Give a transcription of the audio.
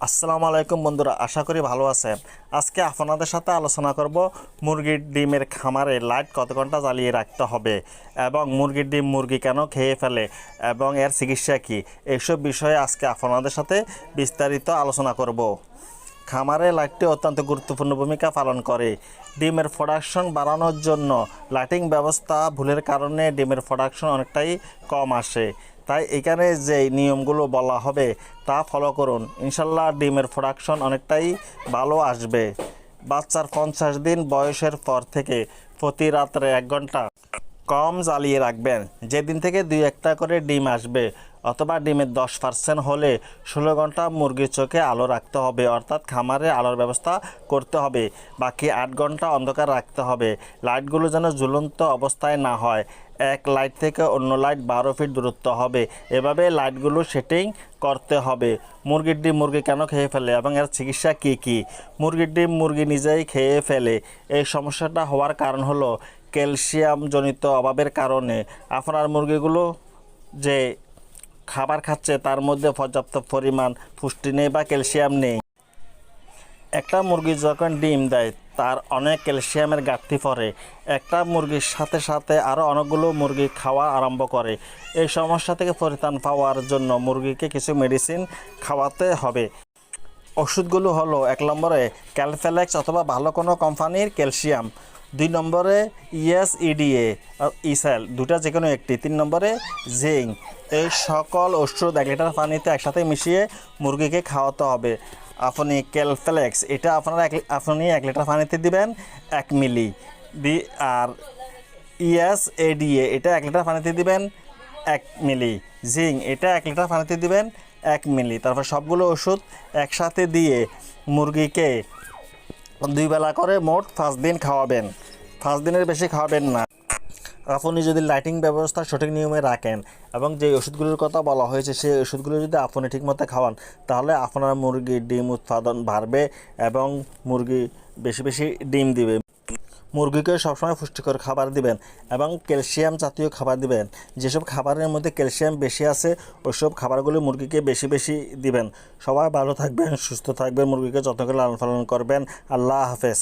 আসসালামু আলাইকুম বন্ধুরা, আশা করি ভালো আছেন। আজকে আপনাদের সাথে আলোচনা করব মুরগির ডিমের খামারে লাইট কত ঘন্টা জ্বালিয়ে রাখতে হবে এবং মুরগির ডিম মুরগি কেন খেয়ে ফেলে এবং এর চিকিৎসা কী, এইসব বিষয়ে আজকে আপনাদের সাথে বিস্তারিত আলোচনা করব। খামারে লাইটটি অত্যন্ত গুরুত্বপূর্ণ ভূমিকা পালন করে। ডিমের প্রোডাকশন বাড়ানোর জন্য লাইটিং ব্যবস্থা ভুলের কারণে ডিমের প্রোডাকশন অনেকটাই কম আসে। তাই এখানে যে নিয়মগুলো বলা হবে তা ফলো করুন, ইনশাল্লাহ ডিমের প্রোডাকশন অনেকটাই ভালো আসবে। বাচ্চার 50 দিন বয়সের পর থেকে প্রতি রাত্রে 1 ঘন্টা কম জ্বালিয়ে রাখবেন। যেদিন থেকে 2-1টা করে ডিম আসবে অথবা ডিমের 10% হলে 16 ঘন্টা মুরগির চোখে আলো রাখতে হবে, অর্থাৎ খামারে আলোর ব্যবস্থা করতে হবে। বাকি 8 ঘন্টা অন্ধকার রাখতে হবে। লাইটগুলো যেন ঝুলন্ত অবস্থায় না হয়। এক লাইট থেকে অন্য লাইট 12 ফিট দূরত্ব হবে। এভাবে লাইটগুলো সেটিং করতে হবে। মুরগির ডিম মুরগি কেন খেয়ে ফেলে এবং এর চিকিৎসা কী কী? মুরগির ডিম মুরগি নিজেই খেয়ে ফেলে। এই সমস্যাটা হওয়ার কারণ হলো ক্যালসিয়ামজনিত অভাবের কারণে। আপনার মুরগিগুলো যে খাবার খাচ্ছে তার মধ্যে পর্যাপ্ত পরিমাণ পুষ্টি নেই বা ক্যালসিয়াম নেই। একটা মুরগি যখন ডিম দেয় তার অনেক ক্যালসিয়ামের ঘাটতি পড়ে। একটা মুরগির সাথে সাথে আরও অনেকগুলো মুরগি খাওয়া আরম্ভ করে। এই সমস্যা থেকে পরিত্রাণ পাওয়ার জন্য মুরগিকে কিছু মেডিসিন খাওয়াতে হবে। ওষুধগুলো হলো 1 নম্বরে ক্যালফ্যালেক্স অথবা ভালো কোনো কোম্পানির ক্যালসিয়াম, 2 নম্বরে ESEDA ইসেল, দুটা যে কোনো একটি, 3 নম্বরে জিঙ্ক। এই সকল ওষুধ 1 লিটার পানিতে একসাথে মিশিয়ে মুরগিকে খাওয়াতে হবে। আপনি ক্যালফ্যালেক্স এটা আপনি 1 লিটার পানিতে দিবেন 1 মিলি আর ESEDA এটা 1 লিটার পানিতে দিবেন 1 মিলি, জিঙ্ক এটা 1 লিটার পানিতে দিবেন 1 মিলি। তারপর সবগুলো ওষুধ একসাথে দিয়ে মুরগিকে 2 বেলা করে মোট 5 দিন খাওয়াবেন। 5 দিনের বেশি খাওয়াবেন না। আপনি যদি লাইটিং ব্যবস্থা সঠিক নিয়মে রাখেন এবং যে ওষুধগুলোর কথা বলা হয়েছে সেই ওষুধগুলো যদি আপনি ঠিকমতো খাওয়ান তাহলে আপনার মুরগির ডিম উৎপাদন বাড়বে এবং মুরগি বেশি বেশি ডিম দিবে। মুরগিকে সবসময় পুষ্টিকর খাবার দিবেন এবং ক্যালসিয়াম জাতীয় খাবার দিবেন। যেসব খাবারের মধ্যে ক্যালসিয়াম বেশি আছে ওইসব খাবারগুলো মুরগিকে বেশি বেশি দিবেন। সবাই ভালো থাকবেন, সুস্থ থাকবেন, মুরগিকে যত্ন করে লালন পালন করবেন। আল্লাহ হাফেজ।